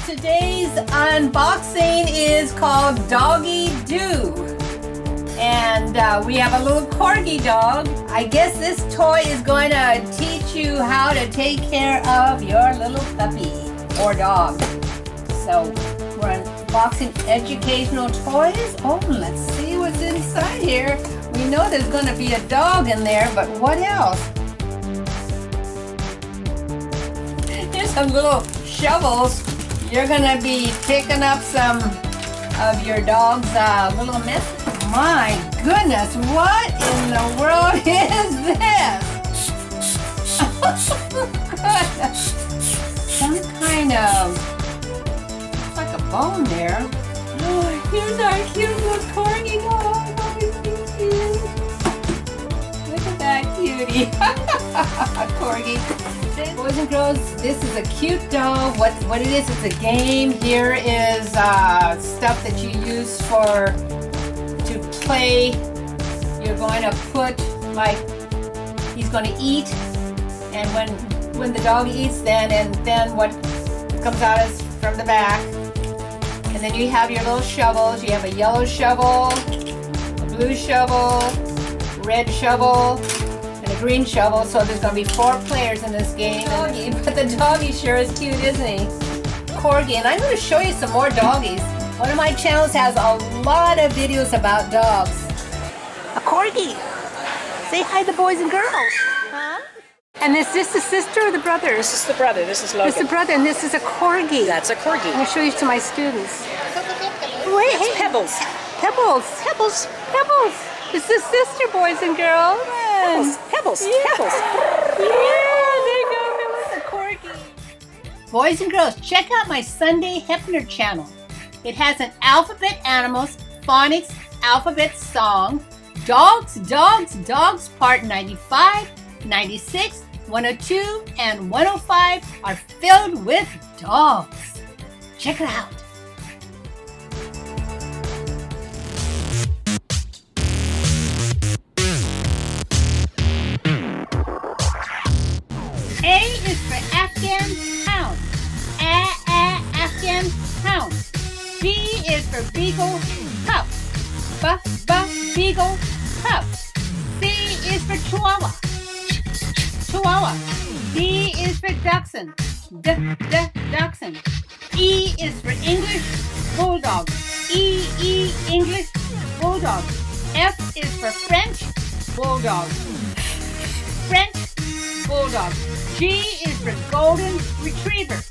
Today's unboxing is called Doggie Doo. And we have a little corgi dog. I guess this toy is going to teach you how to take care of your little puppy or dog. So we're unboxing educational toys. Oh, let's see what's inside here. We know there's going to be a dog in there, but what else? Here's some little shovels. You're going to be picking up some of your dog's little mess. My goodness, what in the world is this? Goodness. Some kind of, looks like a bone there. Oh, here's our cute little corgi dog. Oh, he's so cute. Look at that cutie. Corgi. Boys and girls, this is a cute dog. What it is, it's a game. Here is stuff that you use to play. You're going to put, like, he's going to eat, and when the dog eats, then what comes out is from the back. And then you have your little shovels. You have a yellow shovel, a blue shovel, red shovel, and a green shovel. So there's going to be 4 players in this game. Doggy, but the doggy sure is cute, isn't he? Corgi, and I'm going to show you some more doggies. One of my channels has a lot of videos about dogs. A corgi. Say hi to the boys and girls. Huh? And is this the sister or the brother? This is the brother. This is Logan. This is the brother, and this is a corgi. That's a corgi. I'm going to show you to my students. Wait, hey, Pebbles. Pebbles. Pebbles. Pebbles. It's the sister, boys and girls. Pebbles. Pebbles. Yeah. Pebbles. Yeah, there you go. There was a corgi. Boys and girls, check out my Sunday Hefner channel. It has an alphabet animals, phonics, alphabet song, dogs, part 95, 96, 102, and 105 are filled with dogs. Check it out. A is for Afghan hound. Afghan hound. B is for beagle pup. Beagle pup. C is for chihuahua. Chihuahua. D is for dachshund. Dachshund. E is for English bulldog. English bulldog. F is for French bulldog. French bulldog. G is for golden retriever.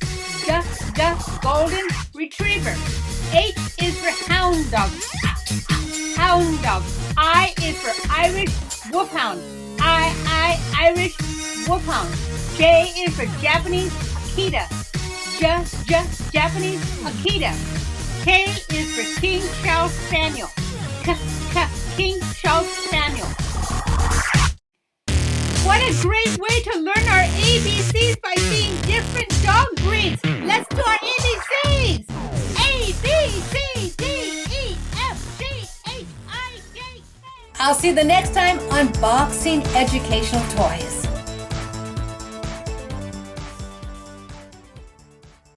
Golden retriever. H is for hound dog. Hound dog. I is for Irish wolfhound. Irish wolfhound. J is for Japanese Akita. Japanese Akita. K is for King Charles Spaniel. King Charles Spaniel. What a great way to learn our ABCs by seeing different dog breeds. Let's do our ABCs. A, B, C, D, E, F, G, H, I, J, K. I'll see you the next time unboxing educational toys.